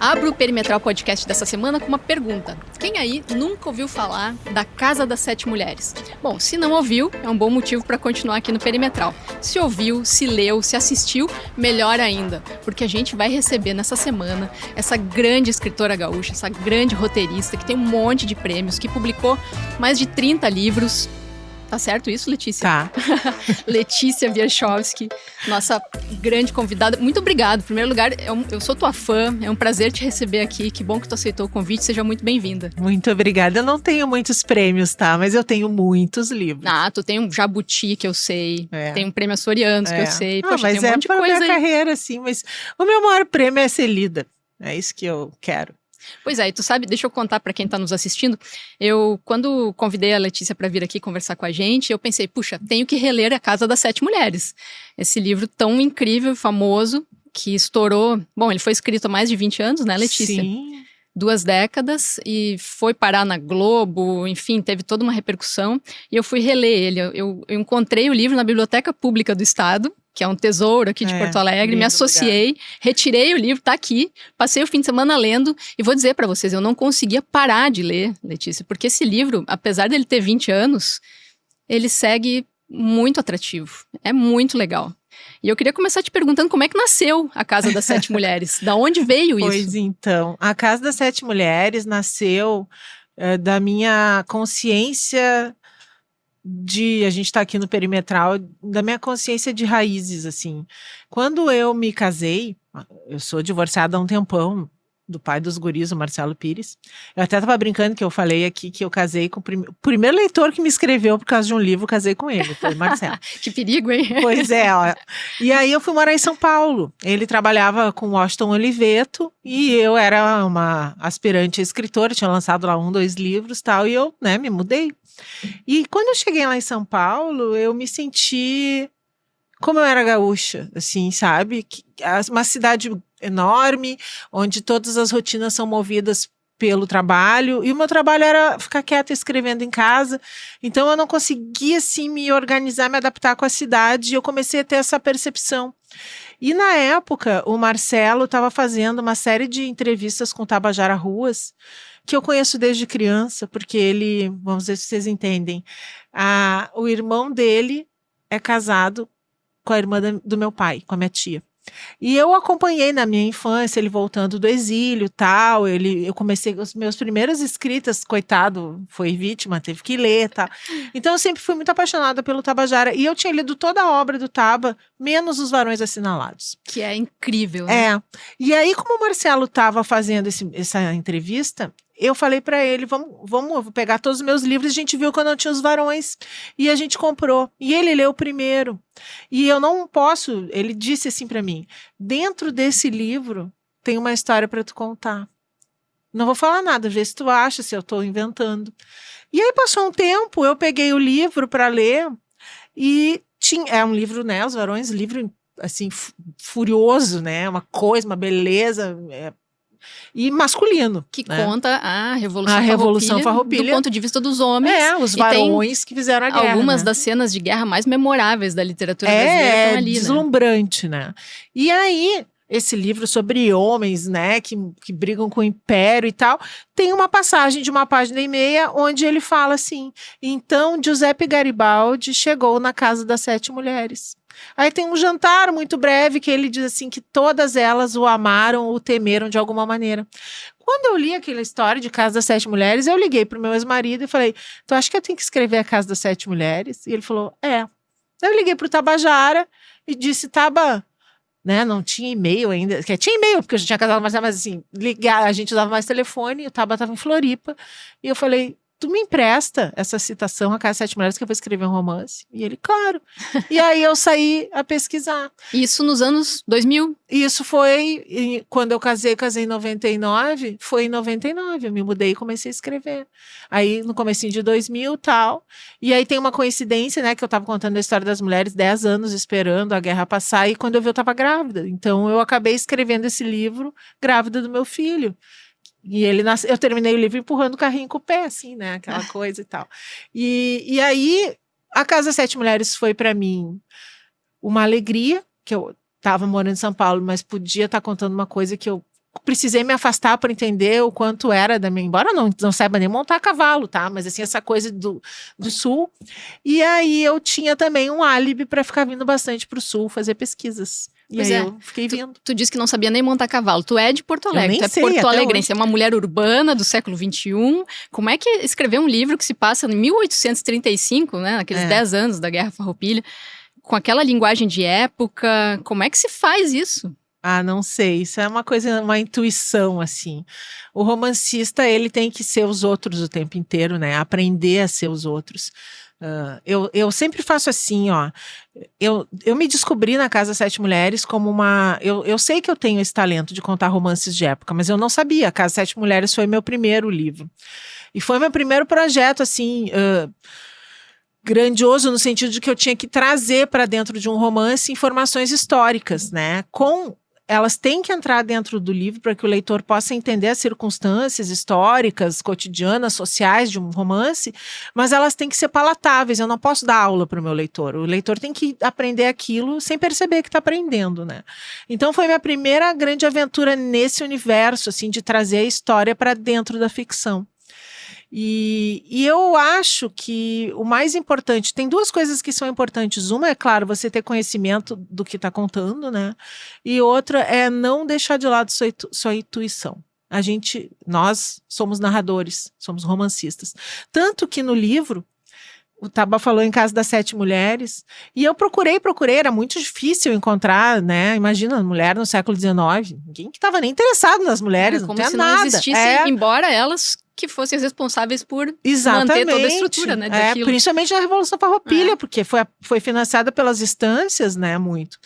Abro o Perimetral Podcast dessa semana com uma pergunta. Quem aí nunca ouviu falar da Casa das Sete Mulheres? Bom, se não ouviu, é um bom motivo para continuar aqui no Perimetral. Se ouviu, se leu, se assistiu, melhor ainda, porque a gente vai receber nessa semana essa grande escritora gaúcha, essa grande roteirista que tem um monte de prêmios, que publicou mais de 30 livros. Tá certo isso, Letícia? Tá. Letícia Wierchowski, nossa grande convidada. Muito obrigada. Em primeiro lugar, eu sou tua fã, é um prazer te receber aqui. Que bom que tu aceitou o convite, seja muito bem-vinda. Muito obrigada. Eu não tenho muitos prêmios, tá? Mas eu tenho muitos livros. Ah, tu tem um Jabuti, que eu sei. Tem um prêmio Açorianos, que eu sei. Poxa, mas tem um monte de pra coisa minha aí. carreira, assim. Mas o meu maior prêmio é ser lida. É isso que eu quero. Pois é, e tu sabe, deixa eu contar para quem tá nos assistindo, quando convidei a Letícia para vir aqui conversar com a gente, eu pensei, puxa, tenho que reler A Casa das Sete Mulheres, esse livro tão incrível e famoso, que estourou, bom, ele foi escrito há mais de 20 anos, né, Letícia? Sim. 2 décadas, e foi parar na Globo, enfim, teve toda uma repercussão, e eu fui reler ele, eu encontrei o livro na Biblioteca Pública do Estado, que é um tesouro aqui de Porto Alegre, me associei, lugar. Retirei o livro, tá aqui, passei o fim de semana lendo, e vou dizer para vocês, eu não conseguia parar de ler, Letícia, porque esse livro, apesar dele ter 20 anos, ele segue muito atrativo, é muito legal. E eu queria começar te perguntando como é que nasceu a Casa das Sete Mulheres, da onde veio isso? Pois então, a Casa das Sete Mulheres nasceu da minha consciência a gente tá aqui no Perimetral, da minha consciência de raízes, assim. Quando eu me casei, eu sou divorciada há um tempão, do pai dos guris, o Marcelo Pires. Eu até tava brincando que eu falei aqui que eu casei com o primeiro leitor que me escreveu por causa de um livro, casei com ele, foi o Marcelo. Que perigo, hein? Pois é, ó. E aí eu fui morar em São Paulo. Ele trabalhava com Washington Oliveto e eu era uma aspirante escritora, tinha lançado lá 2 livros e tal, e eu, me mudei. E quando eu cheguei lá em São Paulo, eu me senti como eu era gaúcha, assim, sabe? Uma cidade enorme, onde todas as rotinas são movidas pelo trabalho, e o meu trabalho era ficar quieta escrevendo em casa, então eu não conseguia, assim, me organizar, me adaptar com a cidade, e eu comecei a ter essa percepção. E na época, o Marcelo estava fazendo uma série de entrevistas com o Tabajara Ruas, que eu conheço desde criança, porque ele, vamos ver se vocês entendem, o irmão dele é casado com a irmã do meu pai, com a minha tia. E eu acompanhei na minha infância, ele voltando do exílio e tal, eu comecei, os meus primeiras escritas, coitado, foi vítima, teve que ler, tá? Então eu sempre fui muito apaixonada pelo Tabajara, e eu tinha lido toda a obra do Taba, menos Os Varões Assinalados. Que é incrível, né? E aí, como o Marcelo estava fazendo essa entrevista, eu falei para ele, vamos pegar todos os meus livros, a gente viu que eu não tinha Os Varões, e a gente comprou, e ele leu o primeiro, e eu não posso, ele disse assim para mim, dentro desse livro tem uma história para tu contar, não vou falar nada, vê se tu acha, se eu estou inventando. E aí passou um tempo, eu peguei o livro para ler, e é um livro, Os Varões, livro assim, furioso, uma coisa, uma beleza, e masculino. Que conta a Revolução Farroupilha do ponto de vista dos homens. Os varões que fizeram a guerra. Algumas das cenas de guerra mais memoráveis da literatura brasileira estão ali, deslumbrante, E aí, esse livro sobre homens, que brigam com o império e tal, tem uma passagem de 1,5 páginas onde ele fala assim, então Giuseppe Garibaldi chegou na Casa das Sete Mulheres. Aí tem um jantar muito breve que ele diz assim que todas elas o amaram ou o temeram de alguma maneira. Quando eu li aquela história de Casa das Sete Mulheres, eu liguei para o meu ex-marido e falei, tu acha que eu tenho que escrever A Casa das Sete Mulheres? E ele falou, Eu liguei para o Tabajara e disse, Taba, não tinha e-mail ainda, tinha e-mail porque eu já tinha casado, mas assim, ligar, a gente usava mais telefone, o Taba estava em Floripa, e eu falei, tu me empresta essa citação, A Casa das Sete Mulheres, que eu vou escrever um romance? E ele, claro. E aí eu saí a pesquisar. Isso nos anos 2000? Isso foi, quando eu casei em 99, foi em 99, eu me mudei e comecei a escrever. Aí no comecinho de 2000 tal, e aí tem uma coincidência, que eu tava contando a história das mulheres, 10 anos esperando a guerra passar, e quando eu vi eu tava grávida. Então eu acabei escrevendo esse livro grávida do meu filho. E eu terminei o livro empurrando o carrinho com o pé, assim, aquela coisa e tal. E aí, A Casa das Sete Mulheres foi para mim uma alegria, que eu estava morando em São Paulo, mas podia estar contando uma coisa que eu precisei me afastar para entender o quanto era da minha... Embora não saiba nem montar cavalo, tá? Mas assim, essa coisa do sul. E aí eu tinha também um álibi para ficar vindo bastante para o sul fazer pesquisas. E Pois aí é. eu fiquei vindo. Tu disse que não sabia nem montar cavalo. Tu é de Porto Alegre, nem tu é sei, Porto até Alegrense, hoje. é uma mulher urbana do século XXI. Como é que escrever um livro que se passa em 1835, né, naqueles 10 anos da Guerra Farroupilha, com aquela linguagem de época, como é que se faz isso? Ah, não sei, isso é uma coisa, uma intuição, assim. O romancista, ele tem que ser os outros o tempo inteiro, né? Aprender a ser os outros. Eu sempre faço assim, ó. Eu me descobri na Casa Sete Mulheres como uma... Eu sei que eu tenho esse talento de contar romances de época, mas eu não sabia. A Casa Sete Mulheres foi meu primeiro livro. E foi meu primeiro projeto, assim... grandioso no sentido de que eu tinha que trazer para dentro de um romance informações históricas, né? Elas têm que entrar dentro do livro para que o leitor possa entender as circunstâncias históricas, cotidianas, sociais de um romance, mas elas têm que ser palatáveis. Eu não posso dar aula para o meu leitor. O leitor tem que aprender aquilo sem perceber que está aprendendo, né? Então foi minha primeira grande aventura nesse universo, assim, de trazer a história para dentro da ficção. E eu acho que o mais importante, tem duas coisas que são importantes. Uma é, claro, você ter conhecimento do que está contando, né? E outra é não deixar de lado sua intuição. Nós somos narradores, somos romancistas. Tanto que no livro, o Taba falou em Casa das Sete Mulheres, e eu procurei, era muito difícil encontrar, né? Imagina, mulher no século XIX, ninguém que estava nem interessado nas mulheres, não tinha nada. Como se não existissem, embora elas que fossem responsáveis por manter toda a estrutura, né, daquilo. Principalmente na Revolução Farroupilha, porque foi financiada pelas instâncias, né, muito.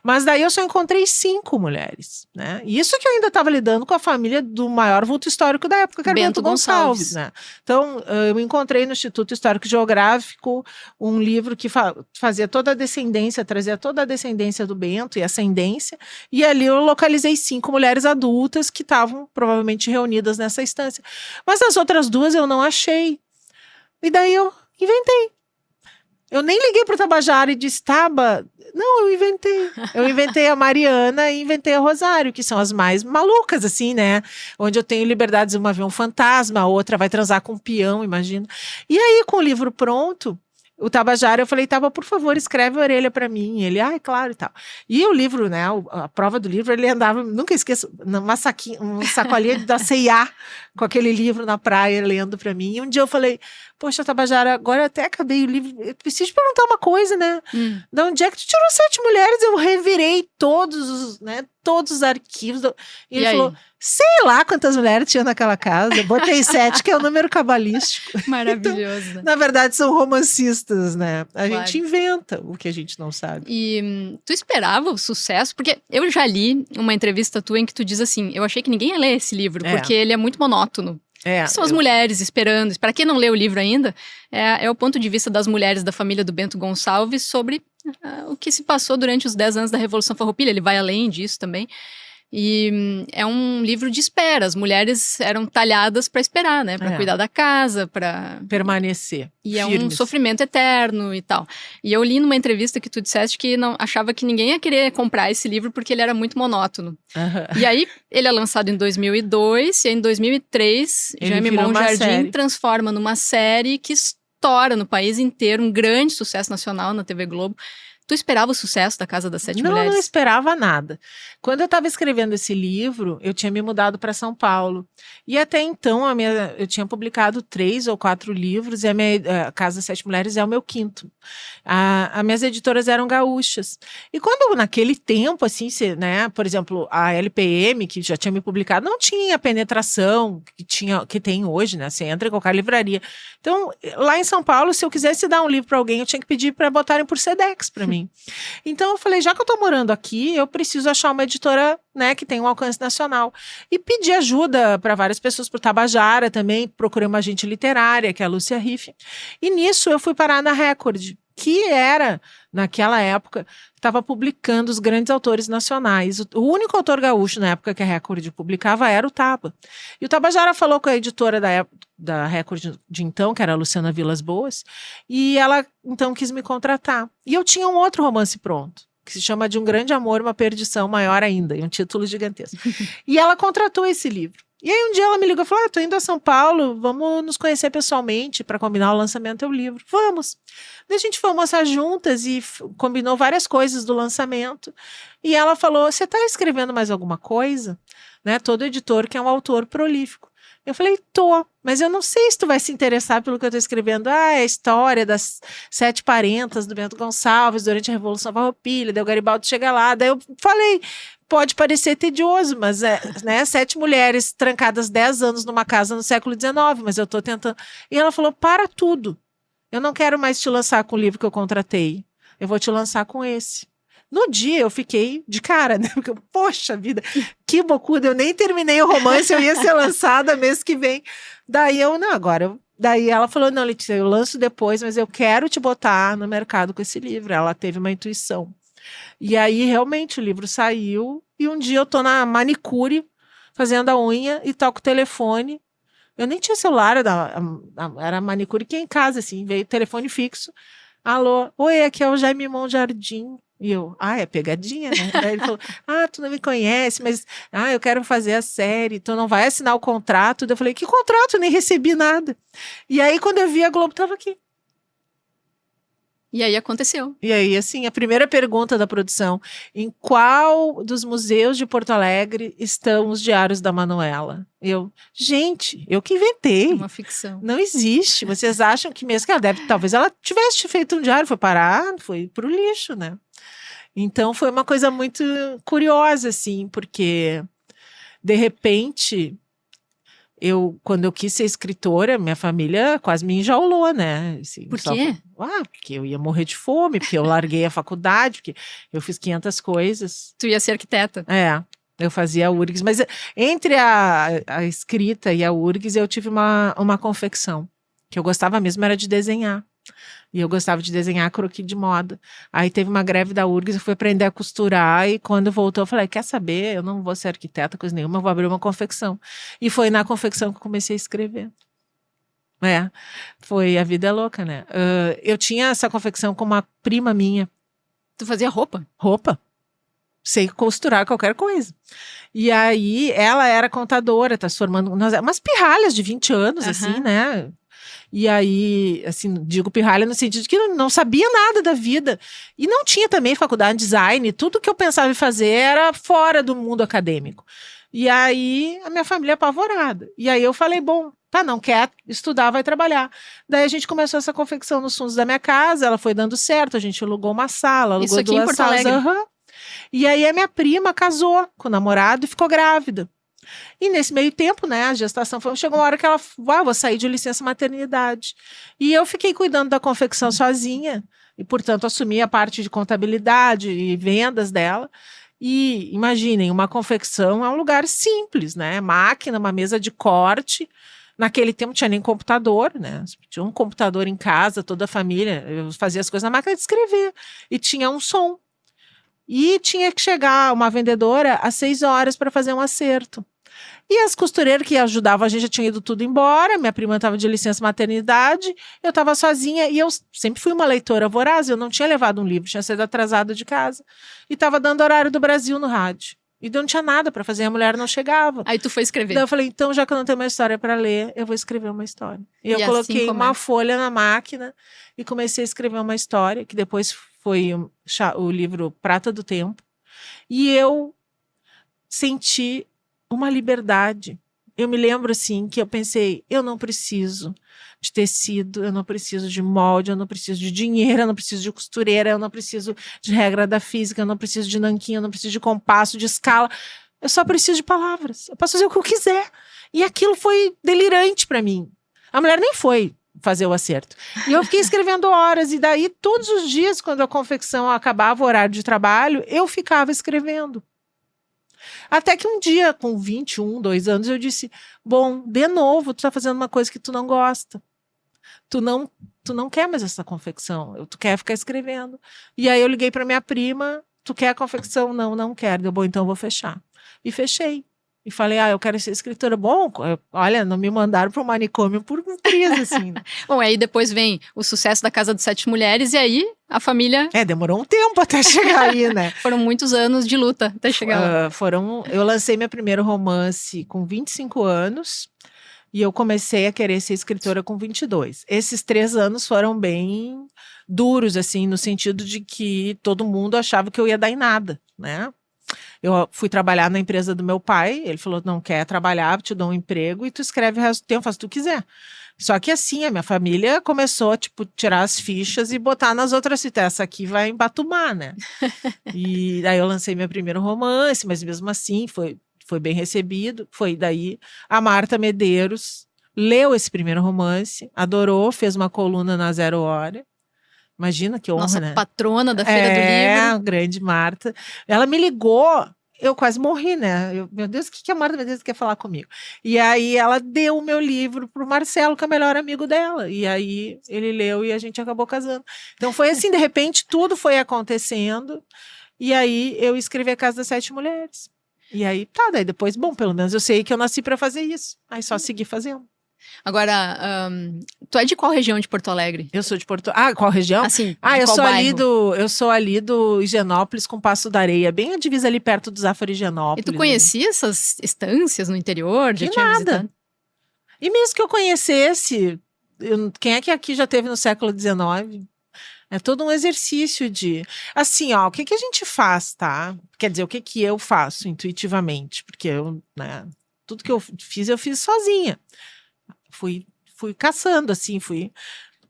Mas daí eu só encontrei 5 mulheres, né, e isso que eu ainda estava lidando com a família do maior vulto histórico da época, que era Bento Gonçalves, né. Então, eu encontrei no Instituto Histórico Geográfico um livro que fazia toda a descendência, trazia toda a descendência do Bento e ascendência, e ali eu localizei 5 mulheres adultas que estavam provavelmente reunidas nessa instância. Mas as outras 2 eu não achei. E daí eu inventei. Eu nem liguei pro Tabajara e disse, Taba, não, eu inventei. Eu inventei a Mariana e inventei a Rosário, que são as mais malucas, assim, né? Onde eu tenho liberdades, uma vê um fantasma, a outra vai transar com um peão, imagina. E aí, com o livro pronto, o Tabajara, eu falei, Taba, por favor, escreve a orelha para mim. E ele, claro e tal. E o livro, né, a prova do livro, ele andava, nunca esqueço, uma sacolinha da C&A, com aquele livro na praia, lendo para mim. E um dia eu falei, poxa, Tabajara, agora eu até acabei o livro, eu preciso te perguntar uma coisa, né? De onde é que tu tirou 7 mulheres? Eu revirei todos os arquivos. E ele falou, sei lá quantas mulheres tinha naquela casa, eu botei 7, que é o número cabalístico. Maravilhoso. Então, na verdade, são romancistas, né? A gente inventa o que a gente não sabe. E tu esperava o sucesso? Porque eu já li uma entrevista tua em que tu diz assim, eu achei que ninguém ia ler esse livro, porque ele é muito monótono. São as mulheres esperando. Para quem não leu o livro ainda, é o ponto de vista das mulheres da família do Bento Gonçalves sobre o que se passou durante os 10 anos da Revolução Farroupilha. Ele vai além disso também. E é um livro de espera. As mulheres eram talhadas para esperar, né? Para cuidar da casa, para permanecer. E firmes. É um sofrimento eterno e tal. E eu li numa entrevista que tu disseste que não achava que ninguém ia querer comprar esse livro porque ele era muito monótono. E aí, ele é lançado em 2002 e em 2003, Jaime Monjardim transforma numa série que estoura no país inteiro, um grande sucesso nacional na TV Globo. Tu esperava o sucesso da Casa das Sete Mulheres? Não esperava nada. Quando eu estava escrevendo esse livro, eu tinha me mudado para São Paulo. E até então, eu tinha publicado 3 ou 4 livros e a Casa das Sete Mulheres é o meu 5º. As minhas editoras eram gaúchas. E quando, naquele tempo, assim, né, por exemplo, a LPM, que já tinha me publicado, não tinha a penetração que tem hoje, né? Você entra em qualquer livraria. Então, lá em São Paulo, se eu quisesse dar um livro para alguém, eu tinha que pedir para botarem por Sedex para mim. Então eu falei, já que eu tô morando aqui, eu preciso achar uma editora, né, que tenha um alcance nacional. E pedi ajuda para várias pessoas, pro Tabajara também, procurei uma agente literária, que é a Lúcia Riff. E nisso eu fui parar na Record, que era, naquela época, estava publicando os grandes autores nacionais. O único autor gaúcho na época que a Record publicava era o Taba. E o Tabajara falou com a editora da Record de então, que era a Luciana Vilas Boas, e ela então quis me contratar. E eu tinha um outro romance pronto. que se chama De um Grande Amor, uma Perdição Maior Ainda, e um título gigantesco. E ela contratou esse livro. E aí um dia ela me ligou e falou, tô indo a São Paulo, vamos nos conhecer pessoalmente para combinar o lançamento do teu livro. Vamos. Daí a gente foi almoçar juntas e combinou várias coisas do lançamento. E ela falou, você está escrevendo mais alguma coisa? Né? Todo editor quer um autor prolífico. Eu falei, tô, mas eu não sei se tu vai se interessar pelo que eu tô escrevendo. É a história das 7 parentas do Bento Gonçalves durante a Revolução Farroupilha, daí o Garibaldi chega lá, daí eu falei, pode parecer tedioso, mas né, 7 mulheres trancadas 10 anos numa casa no século XIX, mas eu tô tentando. E ela falou, para tudo, eu não quero mais te lançar com o livro que eu contratei, eu vou te lançar com esse. No dia eu fiquei de cara, né? Porque, poxa vida, que bocuda, eu nem terminei o romance, eu ia ser lançada mês que vem. Daí daí ela falou, não, Letícia, eu lanço depois, mas eu quero te botar no mercado com esse livro. Ela teve uma intuição. E aí, realmente, o livro saiu, e um dia eu tô na manicure, fazendo a unha, e toco o telefone. Eu nem tinha celular, era manicure que ia em casa, assim, veio telefone fixo. Alô, oi, aqui é o Jaime Monjardim. E eu, é pegadinha, né? Daí ele falou, tu não me conhece, mas eu quero fazer a série, tu não vai assinar o contrato? Daí eu falei, que contrato? Eu nem recebi nada. E aí, quando eu vi, a Globo tava aqui. E aí aconteceu. E aí, assim, a primeira pergunta da produção, em qual dos museus de Porto Alegre estão os diários da Manuela? Gente, eu que inventei. É uma ficção. Não existe. Vocês acham que mesmo que talvez ela tivesse feito um diário, foi pro lixo, né? Então, foi uma coisa muito curiosa, assim, porque, de repente, quando eu quis ser escritora, minha família quase me enjaulou, né? Assim, Por quê? Porque eu ia morrer de fome, porque eu larguei a faculdade, porque eu fiz 500 coisas. Tu ia ser arquiteta. Eu fazia a URGS, mas entre a escrita e a URGS eu tive uma confecção, que eu gostava mesmo era de desenhar. E eu gostava de desenhar croquis de moda. Aí teve uma greve da URGS, eu fui aprender a costurar e quando voltou eu falei, quer saber, eu não vou ser arquiteta, coisa nenhuma, eu vou abrir uma confecção. E foi na confecção que eu comecei a escrever. A vida é louca, né? Eu tinha essa confecção com uma prima minha. Tu fazia roupa? Roupa. Sei costurar qualquer coisa. E aí, ela era contadora, tá se formando, umas pirralhas de 20 anos, assim, né? E aí, assim, digo pirralha no sentido de que não sabia nada da vida. E não tinha também faculdade de design. Tudo que eu pensava em fazer era fora do mundo acadêmico. E aí, a minha família apavorada. E aí eu falei, bom, não quer estudar, vai trabalhar. Daí a gente começou essa confecção nos fundos da minha casa, ela foi dando certo, a gente alugou uma sala, alugou Isso aqui 2 em Porto salas. Alegre. E aí a minha prima casou com o namorado e ficou grávida. E nesse meio tempo, né, a gestação chegou uma hora que ela, vou sair de licença maternidade. E eu fiquei cuidando da confecção sozinha, e portanto assumi a parte de contabilidade e vendas dela. E imaginem, uma confecção é um lugar simples, né, máquina, uma mesa de corte. Naquele tempo não tinha nem computador, né, tinha um computador em casa, toda a família, eu fazia as coisas na máquina de escrever, e tinha um som. E tinha que chegar uma vendedora às 6 horas para fazer um acerto. E as costureiras que ajudavam a gente já tinham ido tudo embora, minha prima estava de licença maternidade, eu estava sozinha e eu sempre fui uma leitora voraz, eu não tinha levado um livro, tinha sido atrasada de casa. E estava dando horário do Brasil no rádio. E não tinha nada para fazer, a mulher não chegava. Aí tu foi escrever. Daí eu falei, então já que eu não tenho uma história para ler, eu vou escrever uma história. E eu assim coloquei uma folha na máquina e comecei a escrever uma história, que depois foi o livro Prata do Tempo. E eu senti uma liberdade. Eu me lembro, assim, que eu pensei, eu não preciso de tecido, eu não preciso de molde, eu não preciso de dinheiro, eu não preciso de costureira, eu não preciso de regra da física, eu não preciso de nanquim, eu não preciso de compasso, de escala. Eu só preciso de palavras. Eu posso fazer o que eu quiser. E aquilo foi delirante para mim. A mulher nem foi fazer o acerto. E eu fiquei escrevendo horas, e daí todos os dias, quando a confecção acabava o horário de trabalho, eu ficava escrevendo. Até que um dia, com 21, 2 anos, eu disse, bom, de novo, tu tá fazendo uma coisa que tu não gosta. Tu não quer mais essa confecção, tu quer ficar escrevendo. E aí eu liguei para minha prima, tu quer a confecção? Não quero. Deu, bom, então eu vou fechar. E fechei. e falei, eu quero ser escritora. Bom, olha, não me mandaram para o manicômio por crise, assim. Bom, aí depois vem o sucesso da Casa das Sete Mulheres, e aí a família... Demorou um tempo até chegar aí, né? Foram muitos anos de luta até chegar lá. Eu lancei meu primeiro romance com 25 anos, e eu comecei a querer ser escritora com 22. Esses 3 anos foram bem duros, assim, no sentido de que todo mundo achava que eu ia dar em nada, né? Eu fui trabalhar na empresa do meu pai, ele falou, não quer trabalhar, te dou um emprego e tu escreve o resto do tempo, faz o que tu quiser. Só que assim, a minha família começou a, tirar as fichas e botar nas outras citas. Essa aqui vai embatumar, né? E daí eu lancei meu primeiro romance, mas mesmo assim foi bem recebido. Foi daí a Marta Medeiros leu esse primeiro romance, adorou, fez uma coluna na Zero Hora. Imagina que honra, Nossa, né? patrona da Feira do Livro. Grande Marta. Ela me ligou, eu quase morri, né? Meu Deus, o que a Marta Medeiros quer falar comigo? E aí ela deu o meu livro pro Marcelo, que é o melhor amigo dela. E aí ele leu e a gente acabou casando. Então foi assim, de repente, tudo foi acontecendo. E aí eu escrevi A Casa das Sete Mulheres. E aí, daí depois, bom, pelo menos eu sei que eu nasci para fazer isso. Aí só segui fazendo. Agora, tu é de qual região de Porto Alegre? Eu sou de Porto... qual região? Assim, eu qual sou bairro? eu sou ali do Higienópolis com Passo da Areia, bem a divisa ali perto do Zafari Higienópolis. E tu conhecia essas estâncias no interior? Já tinha nada. visitado? E mesmo que eu conhecesse, quem é que aqui já teve no século XIX? É todo um exercício de... Assim, o que a gente faz, tá? Quer dizer, o que eu faço intuitivamente? Porque tudo que eu fiz sozinha. Fui caçando, assim,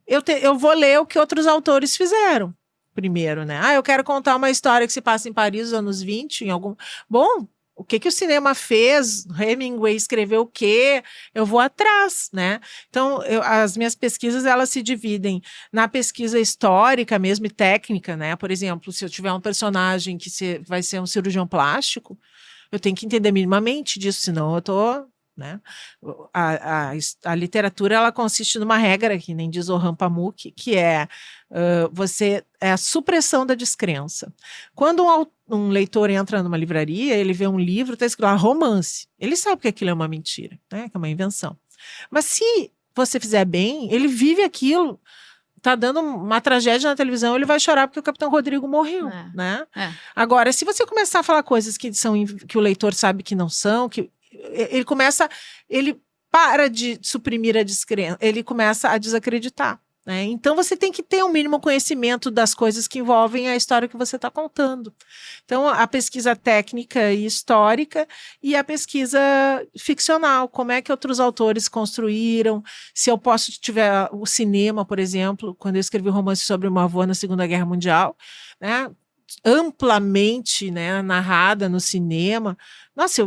Eu vou ler o que outros autores fizeram primeiro, né? Eu quero contar uma história que se passa em Paris nos anos 20, Bom, o que o cinema fez? Hemingway escreveu o quê? Eu vou atrás, né? Então, as minhas pesquisas, elas se dividem na pesquisa histórica mesmo e técnica, né? Por exemplo, se eu tiver um personagem que vai ser um cirurgião plástico, eu tenho que entender minimamente disso, senão eu tô... Né? A literatura, ela consiste numa regra, que nem diz Orhan Pamuk, que é a supressão da descrença. Quando um leitor entra numa livraria, ele vê um livro, está escrito lá, romance. Ele sabe que aquilo é uma mentira, né? Que é uma invenção. Mas se você fizer bem, ele vive aquilo. Tá dando uma tragédia na televisão, ele vai chorar porque o Capitão Rodrigo morreu, né? Agora, se você começar a falar coisas que o leitor sabe que não são, ele para de suprimir a descrença, ele começa a desacreditar, né? Então você tem que ter um mínimo conhecimento das coisas que envolvem a história que você está contando. Então a pesquisa técnica e histórica e a pesquisa ficcional, como é que outros autores construíram, se eu posso tiver o cinema, por exemplo, quando eu escrevi um romance sobre uma avó na Segunda Guerra Mundial, né, amplamente, né, narrada no cinema. Nossa,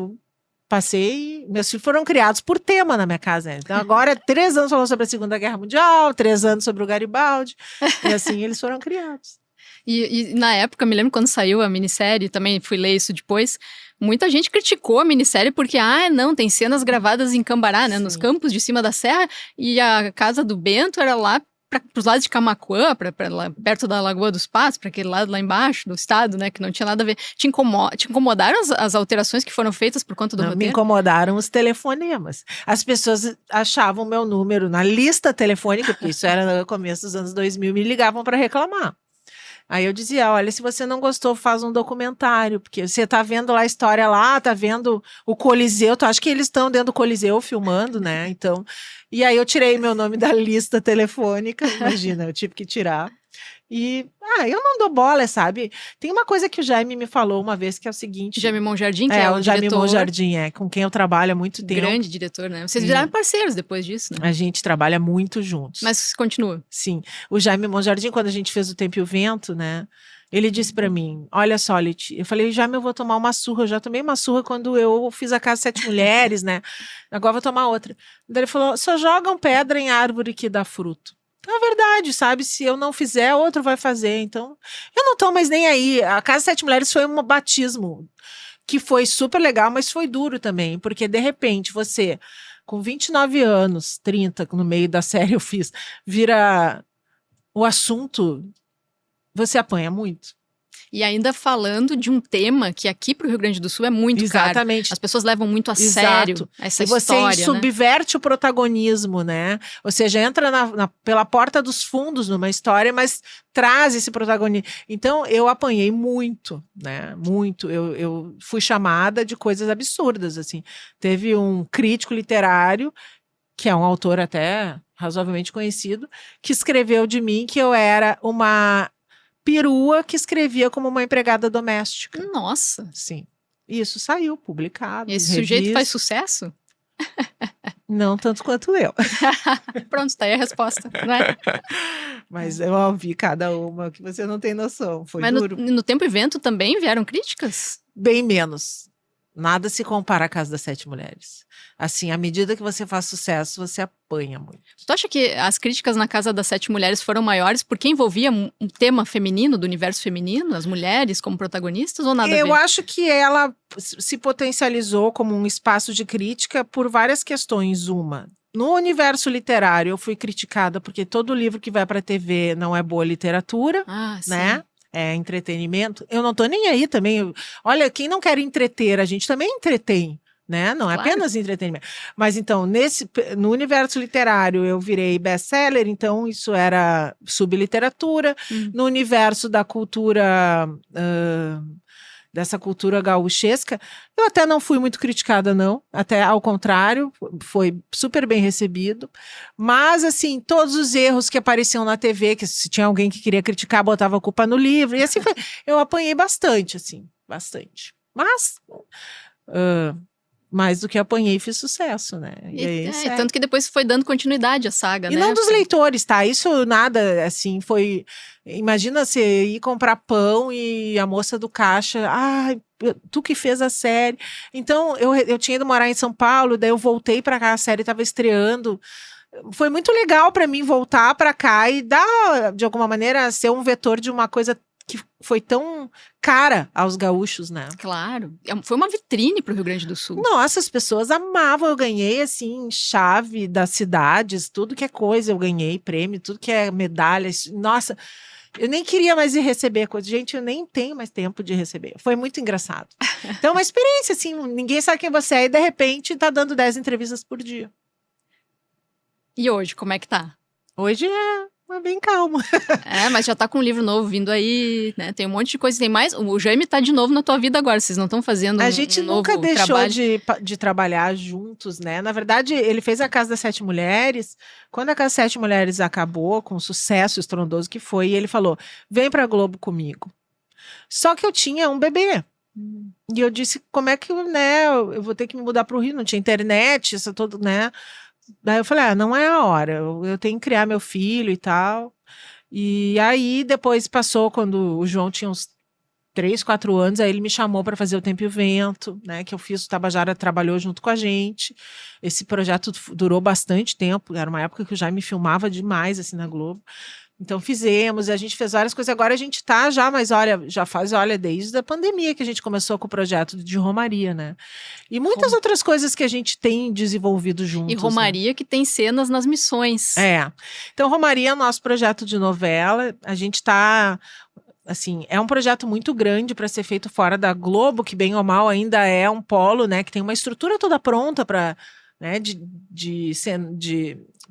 meus filhos foram criados por tema na minha casa, né? Então agora 3 anos falando sobre a Segunda Guerra Mundial, 3 anos sobre o Garibaldi, e assim eles foram criados. E na época, me lembro quando saiu a minissérie, também fui ler isso depois, muita gente criticou a minissérie porque, não, tem cenas gravadas em Cambará, né, nos campos de cima da serra, e a casa do Bento era lá para os lados de Camaquã, lá, perto da Lagoa dos Patos, para aquele lado lá embaixo do estado, né, que não tinha nada a ver. Te incomodaram as alterações que foram feitas por conta do roteiro? Me incomodaram os telefonemas. As pessoas achavam meu número na lista telefônica, porque isso era no começo dos anos 2000, me ligavam para reclamar. Aí eu dizia, olha, se você não gostou, faz um documentário, porque você tá vendo lá a história lá, tá vendo o Coliseu, tu acha que eles estão dentro do Coliseu filmando, né? Então, e aí eu tirei meu nome da lista telefônica, imagina, eu tive que tirar. E, eu não dou bola, sabe? Tem uma coisa que o Jaime me falou uma vez, que é o seguinte... Jaime Monjardim, que é o Jaime diretor. Monjardim, com quem eu trabalho há muito tempo. Grande diretor, né? Vocês viraram parceiros depois disso, né? A gente trabalha muito juntos. Mas continua. Sim. O Jaime Monjardim, quando a gente fez O Tempo e o Vento, né? Ele disse pra mim, olha só, Leti, eu falei, Jaime, eu vou tomar uma surra. Eu já tomei uma surra quando eu fiz A Casa das Sete Mulheres, né? Agora vou tomar outra. Daí ele falou, só jogam pedra em árvore que dá fruto. É verdade, sabe? Se eu não fizer, outro vai fazer. Então, eu não tô mais nem aí. A Casa das Sete Mulheres foi um batismo que foi super legal, mas foi duro também. Porque, de repente, você, com 29 anos, 30, no meio da série eu fiz, vira o assunto, você apanha muito. E ainda falando de um tema que aqui pro Rio Grande do Sul é muito caro. Exatamente. As pessoas levam muito a sério essa história, você subverte o protagonismo, né? Ou seja, entra pela porta dos fundos numa história, mas traz esse protagonismo. Então, eu apanhei muito, né? Muito. Eu fui chamada de coisas absurdas, assim. Teve um crítico literário, que é um autor até razoavelmente conhecido, que escreveu de mim que eu era uma perua que escrevia como uma empregada doméstica. Nossa! Sim. Isso saiu publicado. Esse sujeito faz sucesso? Não tanto quanto eu. Pronto, tá aí a resposta, né? Mas eu ouvi cada uma que você não tem noção. Foi duro. Mas no Tempo e Vento também vieram críticas? Bem menos. Nada se compara à Casa das Sete Mulheres. Assim, à medida que você faz sucesso, você apanha muito. Tu acha que as críticas na Casa das Sete Mulheres foram maiores porque envolvia um tema feminino, do universo feminino, as mulheres como protagonistas, ou nada a ver? Eu acho que ela se potencializou como um espaço de crítica por várias questões. Uma, no universo literário, eu fui criticada porque todo livro que vai para a TV não é boa literatura, né? Sim. É entretenimento. Eu não tô nem aí também. Olha, quem não quer entreter, a gente também entretém, né? Não é apenas entretenimento. Mas então, no universo literário, eu virei best-seller, então isso era subliteratura. No universo da cultura, dessa cultura gauchesca, eu até não fui muito criticada, não. Até ao contrário, foi super bem recebido. Mas, assim, todos os erros que apareciam na TV, que se tinha alguém que queria criticar, botava a culpa no livro. E assim foi. Eu apanhei bastante, assim, bastante. Mas, mais do que apanhei, fiz sucesso, né? Tanto que depois foi dando continuidade à saga, né? E não dos leitores, tá? Isso nada, assim, foi... Imagina você ir comprar pão e a moça do caixa... tu que fez a série. Então, eu tinha ido morar em São Paulo, daí eu voltei pra cá, a série estava estreando. Foi muito legal pra mim voltar pra cá e dar, de alguma maneira, ser um vetor de uma coisa que foi tão cara aos gaúchos, né? Claro. Foi uma vitrine pro Rio Grande do Sul. Nossa, as pessoas amavam. Eu ganhei, assim, chave das cidades, tudo que é coisa eu ganhei, prêmio, tudo que é medalhas. Nossa, eu nem queria mais ir receber coisa. Gente, eu nem tenho mais tempo de receber. Foi muito engraçado. Então, uma experiência, assim, ninguém sabe quem você é e, de repente, tá dando 10 entrevistas por dia. E hoje, como é que tá? Hoje é bem calmo. Mas já tá com um livro novo vindo aí, né? Tem um monte de coisa. Tem mais. O Jaime tá de novo na tua vida agora. Vocês não estão fazendo A gente nunca deixou trabalho. de trabalhar juntos, né? Na verdade, ele fez a Casa das Sete Mulheres. Quando a Casa das Sete Mulheres acabou, com o sucesso estrondoso que foi, ele falou: vem pra Globo comigo. Só que eu tinha um bebê. E eu disse: como é que, né? Eu vou ter que me mudar pro Rio, não tinha internet, isso todo, né? Daí eu falei, não é a hora, eu tenho que criar meu filho e tal. E aí depois passou, quando o João tinha uns 3, 4 anos, aí ele me chamou para fazer o Tempo e o Vento, né, que eu fiz, o Tabajara trabalhou junto com a gente. Esse projeto durou bastante tempo, era uma época que eu já me filmava demais, assim, na Globo. Então fizemos, a gente fez várias coisas. Agora a gente tá já, mas olha, desde a pandemia que a gente começou com o projeto de Romaria, né? E muitas outras coisas que a gente tem desenvolvido juntos. E Romaria, né? Que tem cenas nas missões. Então Romaria é o nosso projeto de novela. A gente tá... Assim, é um projeto muito grande para ser feito fora da Globo, que bem ou mal ainda é um polo, né? Que tem uma estrutura toda pronta para... Né, de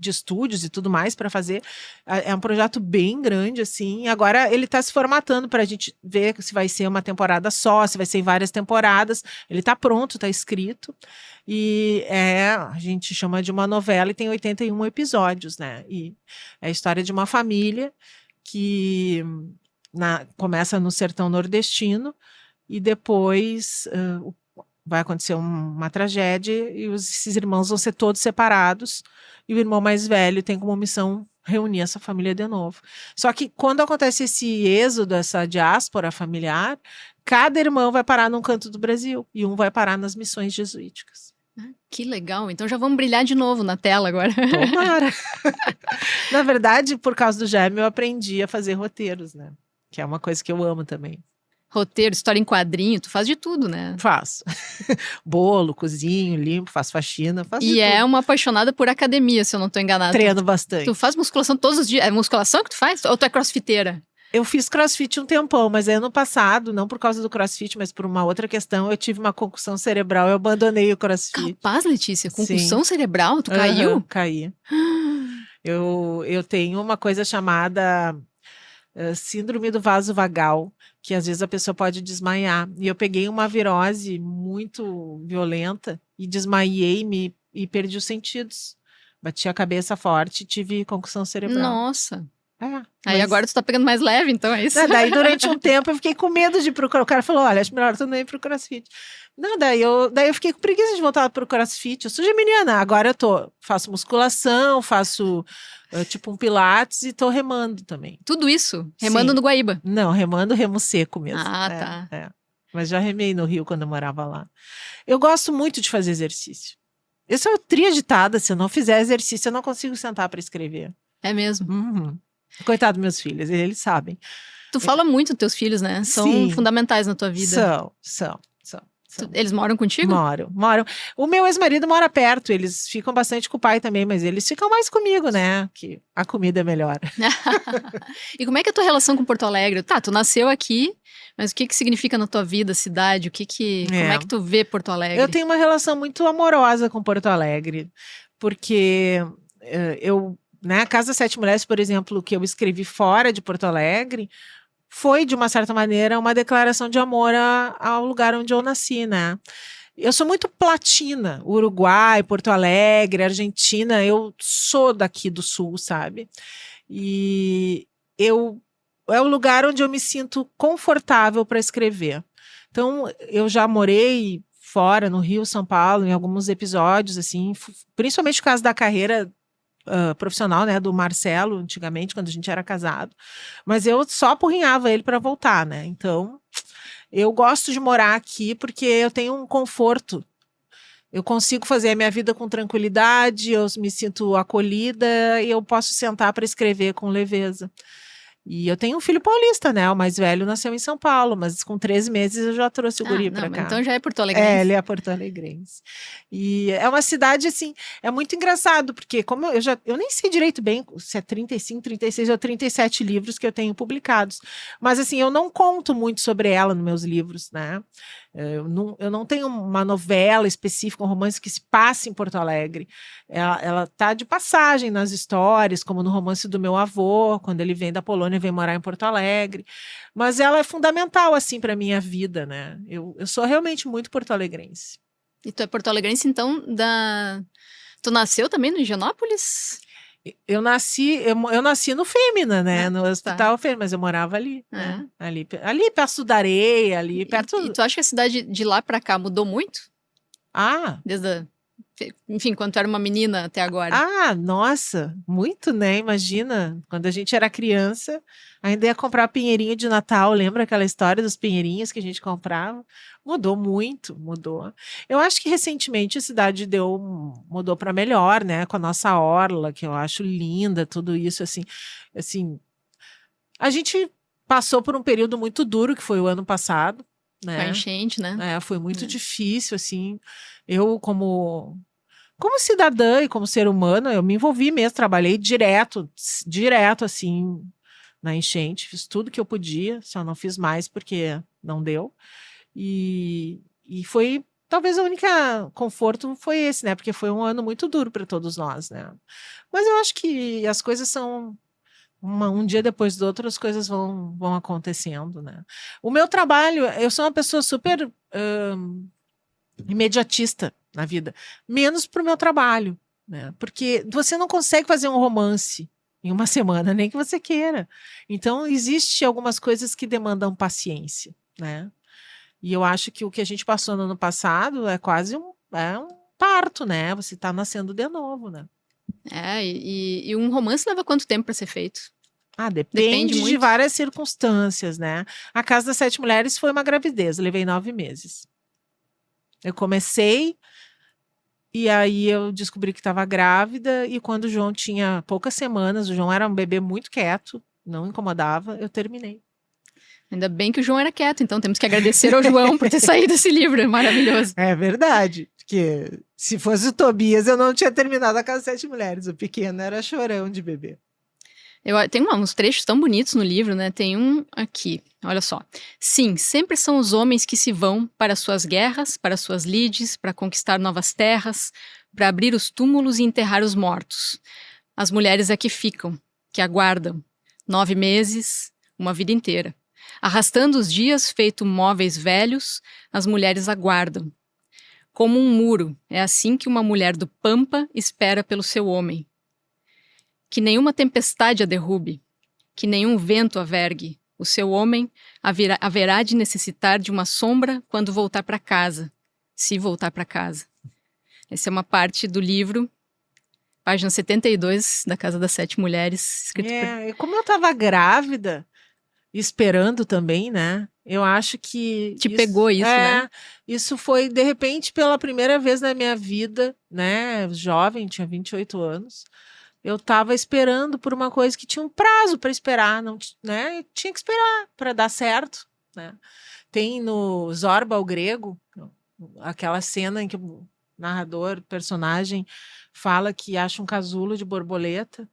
estúdios e tudo mais para fazer. É um projeto bem grande, assim. Agora ele está se formatando para a gente ver se vai ser uma temporada só, se vai ser em várias temporadas. Ele está pronto, está escrito. E a gente chama de uma novela e tem 81 episódios, né? E é a história de uma família que começa no sertão nordestino e depois... vai acontecer uma tragédia e esses irmãos vão ser todos separados e o irmão mais velho tem como missão reunir essa família de novo. Só que quando acontece esse êxodo, essa diáspora familiar, cada irmão vai parar num canto do Brasil e um vai parar nas missões jesuíticas. Que legal, então já vamos brilhar de novo na tela agora. Tomara! Na verdade, por causa do Jaime, eu aprendi a fazer roteiros, né? Que é uma coisa que eu amo também. Roteiro, história em quadrinho, tu faz de tudo, né? Faço. Bolo, cozinho, limpo, faço faxina, faço de tudo. E é uma apaixonada por academia, se eu não tô enganada. Treino bastante. Tu faz musculação todos os dias. É musculação que tu faz? Ou tu é crossfiteira? Eu fiz crossfit um tempão, mas ano passado, não por causa do crossfit, mas por uma outra questão, eu tive uma concussão cerebral, eu abandonei o crossfit. Capaz, Letícia, concussão cerebral? Tu caiu? Caí. Eu tenho uma coisa chamada síndrome do vaso vagal, que às vezes a pessoa pode desmaiar. E eu peguei uma virose muito violenta e desmaiei e perdi os sentidos. Bati a cabeça forte e tive concussão cerebral. Nossa. Aí agora tu tá pegando mais leve, então é isso? Daí durante um tempo eu fiquei com medo de ir pro crossfit. O cara falou, olha, acho melhor tu não ir pro crossfit. Não, daí eu fiquei com preguiça de voltar pro crossfit. Eu sou geminiana, agora faço musculação, faço tipo um pilates e tô remando também. Tudo isso? Remando no Guaíba? Não, remo seco mesmo. Tá. Mas já remei no Rio quando eu morava lá. Eu gosto muito de fazer exercício. Eu sou triagitada, se eu não fizer exercício eu não consigo sentar para escrever. É mesmo? Uhum. Coitado dos meus filhos, eles sabem. Tu fala muito dos teus filhos, né? São fundamentais na tua vida. São. Eles moram contigo? Moram. O meu ex-marido mora perto, eles ficam bastante com o pai também, mas eles ficam mais comigo, né? Que a comida é melhor. E como é que é a tua relação com Porto Alegre? Tá, tu nasceu aqui, mas o que significa na tua vida, cidade? Como é que tu vê Porto Alegre? Eu tenho uma relação muito amorosa com Porto Alegre, porque a Casa das Sete Mulheres, por exemplo, que eu escrevi fora de Porto Alegre, foi, de uma certa maneira, uma declaração de amor ao lugar onde eu nasci, né? Eu sou muito platina, Uruguai, Porto Alegre, Argentina, eu sou daqui do Sul, sabe? E é o lugar onde eu me sinto confortável para escrever. Então, eu já morei fora, no Rio, São Paulo, em alguns episódios, assim, principalmente por causa da carreira profissional, né, do Marcelo, antigamente, quando a gente era casado, mas eu só apurrinhava ele para voltar, né, então eu gosto de morar aqui porque eu tenho um conforto, eu consigo fazer a minha vida com tranquilidade, eu me sinto acolhida e eu posso sentar para escrever com leveza. E eu tenho um filho paulista, né? O mais velho nasceu em São Paulo, mas com 13 meses eu já trouxe o guri pra cá. Então já é Porto Alegrense. Ele é Porto Alegrense. E é uma cidade, assim, é muito engraçado, porque como eu nem sei direito bem se é 35, 36 ou 37 livros que eu tenho publicados. Mas, assim, eu não conto muito sobre ela nos meus livros, né? Eu não tenho uma novela específica, um romance que se passe em Porto Alegre. Ela tá de passagem nas histórias, como no romance do meu avô, quando ele vem da Polônia e vem morar em Porto Alegre. Mas ela é fundamental, assim, para minha vida, né? Eu sou realmente muito porto-alegrense. E tu é porto-alegrense, então, Tu nasceu também no Higienópolis? Eu nasci no Fêmea, né? No Hospital Fêmea, mas eu morava ali. Né? Ali perto da areia, ali perto... E tu acha que a cidade de lá pra cá mudou muito? Enfim, quando tu era uma menina até agora. Nossa, muito, né? Imagina, quando a gente era criança, ainda ia comprar pinheirinho de Natal, lembra aquela história dos pinheirinhos que a gente comprava? Mudou muito, mudou. Eu acho que recentemente a cidade mudou para melhor, né? Com a nossa orla, que eu acho linda, tudo isso, assim, a gente passou por um período muito duro, que foi o ano passado, né? Com a enchente, né? Foi muito difícil, assim. Eu, como cidadã e como ser humano, eu me envolvi mesmo, trabalhei direto, assim, na enchente, fiz tudo que eu podia, só não fiz mais porque não deu. E foi, talvez, o único conforto foi esse, né? Porque foi um ano muito duro para todos nós, né? Mas eu acho que as coisas são... um dia depois do outro, as coisas vão acontecendo, né? O meu trabalho, eu sou uma pessoa super imediatista na vida, menos pro meu trabalho, né? Porque você não consegue fazer um romance em uma semana, nem que você queira. Então, existe algumas coisas que demandam paciência, né? E eu acho que o que a gente passou no ano passado é quase um parto, né? Você está nascendo de novo, né? E um romance leva quanto tempo para ser feito? Depende de várias circunstâncias, né? A Casa das Sete Mulheres foi uma gravidez, eu levei 9 meses. Eu comecei, e aí eu descobri que estava grávida, e quando o João tinha poucas semanas, o João era um bebê muito quieto, não incomodava, eu terminei. Ainda bem que o João era quieto, então temos que agradecer ao João por ter saído desse livro, maravilhoso. É verdade, porque se fosse o Tobias, eu não tinha terminado a Casa das Sete Mulheres, o pequeno era chorão de bebê. Tem uns trechos tão bonitos no livro, né? Tem um aqui, olha só. Sim, sempre são os homens que se vão para suas guerras, para suas lides, para conquistar novas terras, para abrir os túmulos e enterrar os mortos. As mulheres é que ficam, que aguardam. 9 meses, uma vida inteira. Arrastando os dias, feito móveis velhos, as mulheres aguardam. Como um muro, é assim que uma mulher do Pampa espera pelo seu homem. Que nenhuma tempestade a derrube, que nenhum vento a vergue. O seu homem haverá de necessitar de uma sombra quando voltar para casa, se voltar para casa. Essa é uma parte do livro, página 72, da Casa das Sete Mulheres. E como eu estava grávida, esperando também, né? Eu acho que... pegou isso, né? Isso foi, de repente, pela primeira vez na minha vida, né? Jovem, tinha 28 anos. Eu estava esperando por uma coisa que tinha um prazo para esperar, não, né? Tinha que esperar para dar certo, né? Tem no Zorba, o Grego, aquela cena em que o narrador, personagem, fala que acha um casulo de borboleta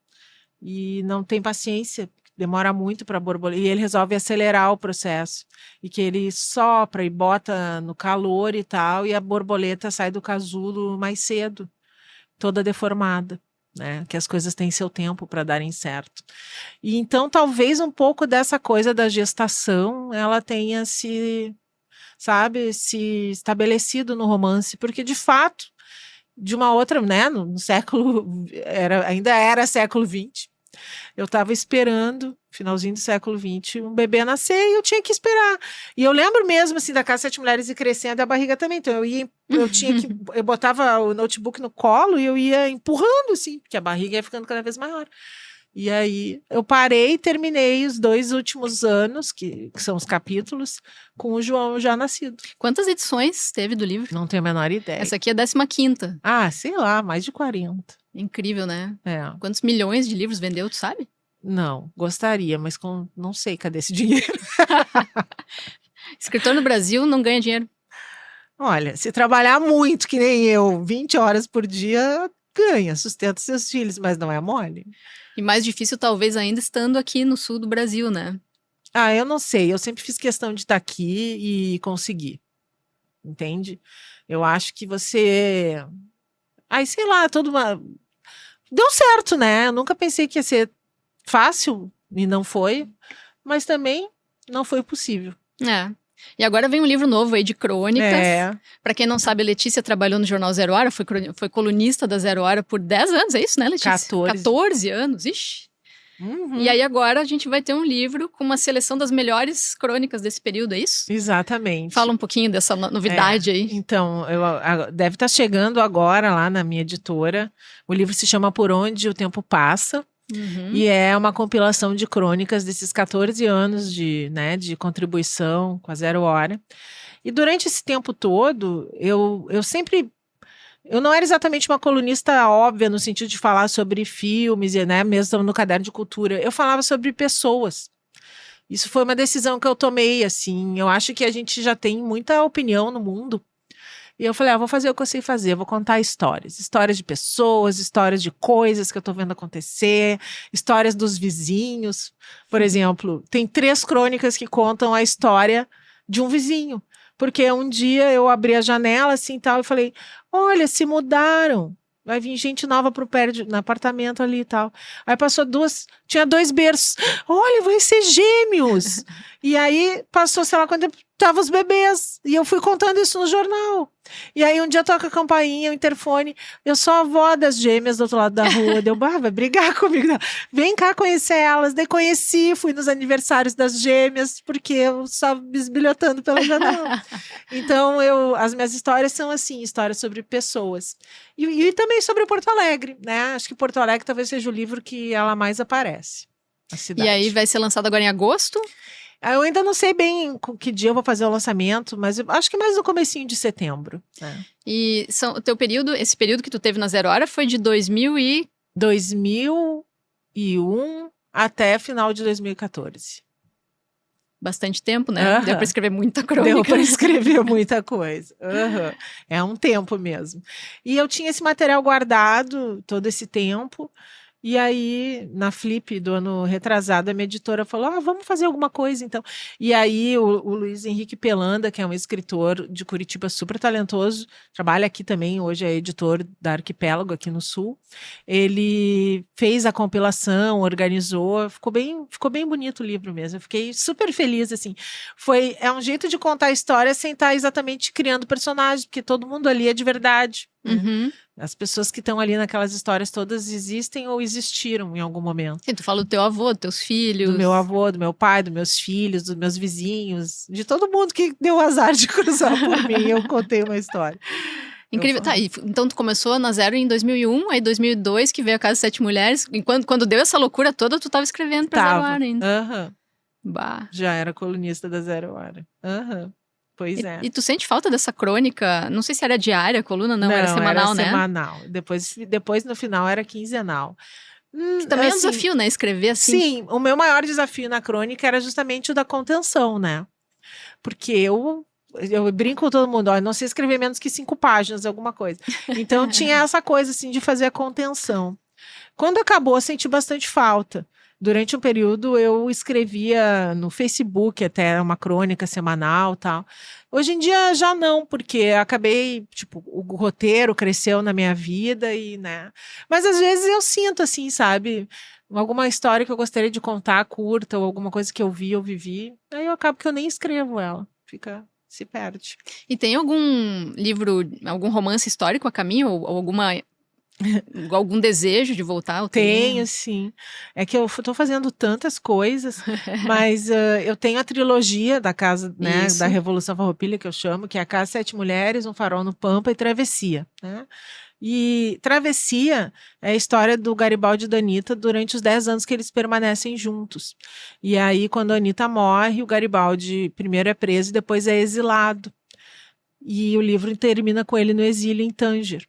e não tem paciência, demora muito para borboleta, e ele resolve acelerar o processo, e que ele sopra e bota no calor e tal, e a borboleta sai do casulo mais cedo, toda deformada. Né, que as coisas têm seu tempo para darem certo. E então, talvez um pouco dessa coisa da gestação, ela tenha se estabelecido no romance, porque de fato, de uma outra, né, no século, ainda era século XX, eu estava esperando, finalzinho do século XX, um bebê nascer e eu tinha que esperar. E eu lembro mesmo, assim, da Casa Sete Mulheres ir crescendo e a barriga também. Então, eu botava o notebook no colo e eu ia empurrando, assim, porque a barriga ia ficando cada vez maior. E aí, eu parei e terminei os 2 últimos anos, que são os capítulos, com o João já nascido. Quantas edições teve do livro? Não tenho a menor ideia. Essa aqui é a 15ª. Ah, sei lá, mais de 40. Incrível, né? É. Quantos milhões de livros vendeu, tu sabe? Não, gostaria, mas não sei cadê esse dinheiro. Escritor no Brasil não ganha dinheiro. Olha, se trabalhar muito, que nem eu, 20 horas por dia, ganha, sustenta seus filhos, mas não é mole. E mais difícil talvez ainda estando aqui no sul do Brasil, né? Ah, eu não sei, eu sempre fiz questão de estar aqui e conseguir, entende? Eu acho que você... Ai, sei lá, deu certo, né? Eu nunca pensei que ia ser fácil e não foi, mas também não foi possível. É. E agora vem um livro novo aí de crônicas. Para quem não sabe, a Letícia trabalhou no jornal Zero Hora, foi colunista da Zero Hora por 10 anos, é isso, né, Letícia? 14 anos, ixi. Uhum. E aí agora a gente vai ter um livro com uma seleção das melhores crônicas desse período, é isso? Exatamente. Fala um pouquinho dessa novidade aí. Então, deve estar chegando agora lá na minha editora. O livro se chama Por Onde o Tempo Passa. Uhum. E é uma compilação de crônicas desses 14 anos de contribuição com a Zero Hora. E durante esse tempo todo, eu não era exatamente uma colunista óbvia no sentido de falar sobre filmes, né, mesmo no caderno de cultura. Eu falava sobre pessoas. Isso foi uma decisão que eu tomei, assim. Eu acho que a gente já tem muita opinião no mundo. E eu falei, vou fazer o que eu sei fazer, vou contar histórias. Histórias de pessoas, histórias de coisas que eu tô vendo acontecer, histórias dos vizinhos. Por exemplo, tem 3 crônicas que contam a história de um vizinho. Porque um dia eu abri a janela assim tal e falei, olha, se mudaram. Vai vir gente nova pro prédio, no apartamento ali e tal. Aí passou tinha 2 berços. Olha, vai ser gêmeos. E aí passou, sei lá, quando estavam os bebês. E eu fui contando isso no jornal. E aí um dia toca a campainha, o interfone. Eu sou a avó das gêmeas do outro lado da rua. Deu, vai brigar comigo. Não. Vem cá conhecer elas. Daí conheci, fui nos aniversários das gêmeas, porque eu só bisbilhotando pela janela. Então, as minhas histórias são assim, histórias sobre pessoas. E também sobre Porto Alegre, né? Acho que Porto Alegre talvez seja o livro que ela mais aparece. A cidade. E aí vai ser lançado agora em agosto? Eu ainda não sei bem que dia eu vou fazer o lançamento, mas eu acho que mais no comecinho de setembro. Né? E esse período que tu teve na Zero Hora foi de 2001 até final de 2014. Bastante tempo, né? Deu para escrever muita crônica. Deu para escrever muita coisa. É um tempo mesmo. E eu tinha esse material guardado todo esse tempo. E aí, na Flip do ano retrasado, a minha editora falou, vamos fazer alguma coisa, então. E aí, o Luiz Henrique Pelanda, que é um escritor de Curitiba super talentoso, trabalha aqui também, hoje é editor da Arquipélago, aqui no Sul. Ele fez a compilação, organizou, ficou bem bonito o livro mesmo. Eu fiquei super feliz, assim. É um jeito de contar a história sem estar exatamente criando personagens, porque todo mundo ali é de verdade. Uhum. As pessoas que estão ali naquelas histórias todas existem ou existiram em algum momento. Sim, tu fala do teu avô, dos teus filhos. Do meu avô, do meu pai, dos meus filhos, dos meus vizinhos, de todo mundo que deu o azar de cruzar por mim. Eu contei uma história. Incrível. Tá, então tu começou na Zero em 2001, aí 2002 que veio a Casa de Sete Mulheres. E quando deu essa loucura toda, tu tava escrevendo pra Zero Hora ainda. Aham. Bah. Já era colunista da Zero Hora. Aham. Pois é. E tu sente falta dessa crônica? Não sei se era diária a coluna, não era semanal, né? Era semanal. Depois, no final, era quinzenal. Que também é um desafio, né? Escrever assim. Sim, o meu maior desafio na crônica era justamente o da contenção, né? Porque eu brinco com todo mundo, não sei escrever menos que 5 páginas, alguma coisa. Então, tinha essa coisa, assim, de fazer a contenção. Quando acabou, eu senti bastante falta. Durante um período, eu escrevia no Facebook até uma crônica semanal e tal. Hoje em dia, já não, porque acabei, tipo, o roteiro cresceu na minha vida e, né? Mas às vezes eu sinto, assim, sabe? Alguma história que eu gostaria de contar curta ou alguma coisa que eu vi ou vivi. Aí eu acabo que eu nem escrevo ela. Se perde. E tem algum livro, algum romance histórico a caminho? Ou algum desejo de voltar ao Tenho, sim. É que eu tô fazendo tantas coisas, mas eu tenho a trilogia da Casa, né, da Revolução Farroupilha, que eu chamo, que é a Casa Sete Mulheres, Um Farol no Pampa e Travessia, né? E Travessia é a história do Garibaldi e da Anitta durante os 10 anos que eles permanecem juntos. E aí, quando a Anitta morre, o Garibaldi primeiro é preso e depois é exilado. E o livro termina com ele no exílio em Tânger.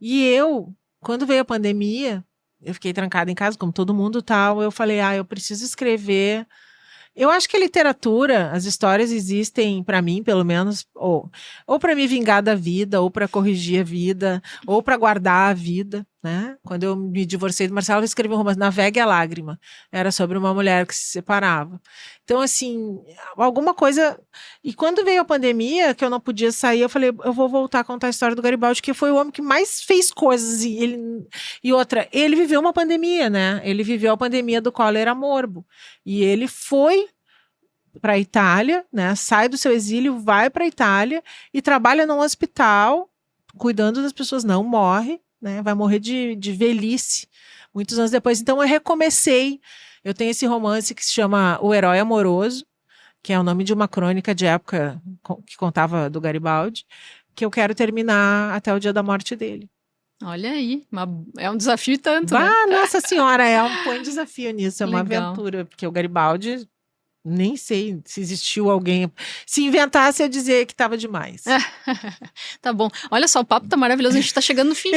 E eu, quando veio a pandemia, eu fiquei trancada em casa, como todo mundo tal, eu falei, eu preciso escrever. Eu acho que a literatura, as histórias existem para mim, pelo menos, ou para me vingar da vida, ou para corrigir a vida, ou para guardar a vida, né? Quando eu me divorciei do Marcelo, eu escrevi um romance, Navegue a Lágrima. Era sobre uma mulher que se separava. Então, assim, alguma coisa... E quando veio a pandemia, que eu não podia sair, eu falei, eu vou voltar a contar a história do Garibaldi, que foi o homem que mais fez coisas. E outra, ele viveu uma pandemia, né? Ele viveu a pandemia do cólera morbo. E ele foi para a Itália, né? Sai do seu exílio, vai para a Itália e trabalha num hospital, cuidando das pessoas, não morre, né? Vai morrer de velhice, muitos anos depois. Então eu recomecei. Eu tenho esse romance que se chama O Herói Amoroso, que é o nome de uma crônica de época que contava do Garibaldi, que eu quero terminar até o dia da morte dele. Olha aí, é um desafio e tanto, né? Nossa senhora, põe desafio nisso, é uma aventura, porque o Garibaldi, nem sei se existiu alguém, se inventasse eu dizer que estava demais. Tá bom, olha só, o papo tá maravilhoso, a gente tá chegando no fim,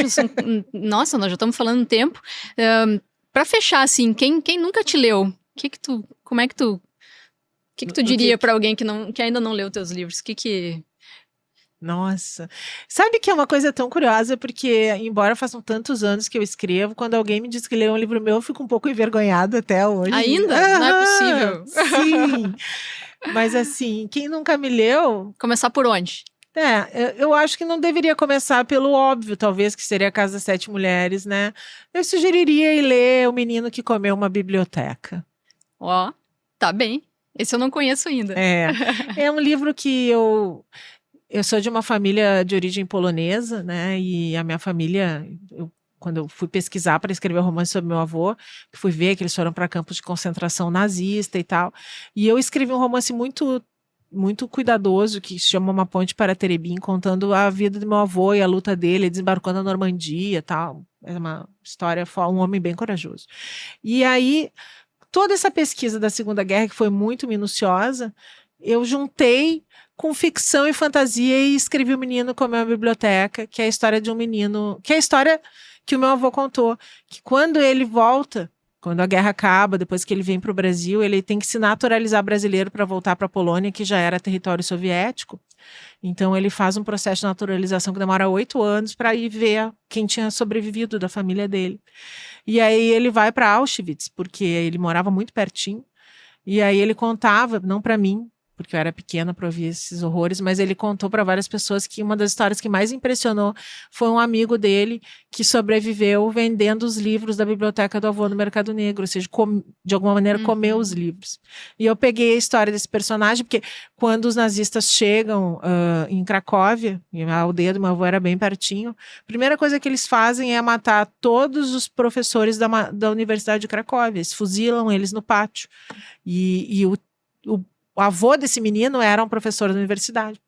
nossa, nós já estamos falando um tempo. Para fechar, assim, quem nunca te leu, o que tu diria para alguém que ainda não leu teus livros? Nossa, sabe que é uma coisa tão curiosa, porque embora façam tantos anos que eu escrevo, quando alguém me diz que leu um livro meu, eu fico um pouco envergonhada até hoje. Ainda? Não é possível. Sim, mas assim, quem nunca me leu... Começar por onde? Eu acho que não deveria começar pelo óbvio, talvez, que seria a Casa das Sete Mulheres, né? Eu sugeriria ir ler O Menino que Comeu uma Biblioteca. Ó, tá bem. Esse eu não conheço ainda. É um livro que eu sou de uma família de origem polonesa, né? E a minha família, quando eu fui pesquisar para escrever um romance sobre meu avô, fui ver que eles foram para campos de concentração nazista e tal. E eu escrevi um romance muito muito cuidadoso, que se chama Uma Ponte para Terebim, contando a vida do meu avô e a luta dele, desembarcou na Normandia e tal. É uma história, um homem bem corajoso. E aí, toda essa pesquisa da Segunda Guerra, que foi muito minuciosa, eu juntei com ficção e fantasia e escrevi O Menino Comeu uma Biblioteca, que é a história de um menino, que é a história que o meu avô contou, que quando ele volta, quando a guerra acaba, depois que ele vem para o Brasil, ele tem que se naturalizar brasileiro para voltar para a Polônia, que já era território soviético. Então ele faz um processo de naturalização que demora 8 anos para ir ver quem tinha sobrevivido da família dele. E aí ele vai para Auschwitz, porque ele morava muito pertinho. E aí ele contava, não para mim, porque eu era pequena para ouvir esses horrores, mas ele contou para várias pessoas que uma das histórias que mais impressionou foi um amigo dele que sobreviveu vendendo os livros da biblioteca do avô no Mercado Negro, ou seja, de alguma maneira comeu os livros. E eu peguei a história desse personagem, porque quando os nazistas chegam em Cracóvia, e a aldeia do meu avô era bem pertinho, a primeira coisa que eles fazem é matar todos os professores da Universidade de Cracóvia, eles fuzilam eles no pátio. E o avô desse menino era um professor da universidade.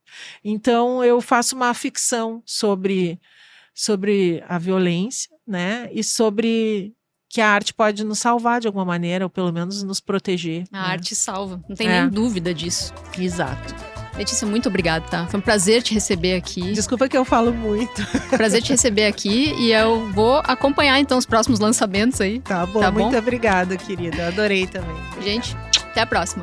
Então, eu faço uma ficção sobre a violência, né? E sobre que a arte pode nos salvar de alguma maneira, ou pelo menos nos proteger. A arte salva, não tem nem dúvida disso. Exato. Letícia, muito obrigada, tá? Foi um prazer te receber aqui. Desculpa que eu falo muito. Prazer te receber aqui e eu vou acompanhar então os próximos lançamentos aí. Tá bom, muito obrigada, querida. Adorei também. Gente, até a próxima.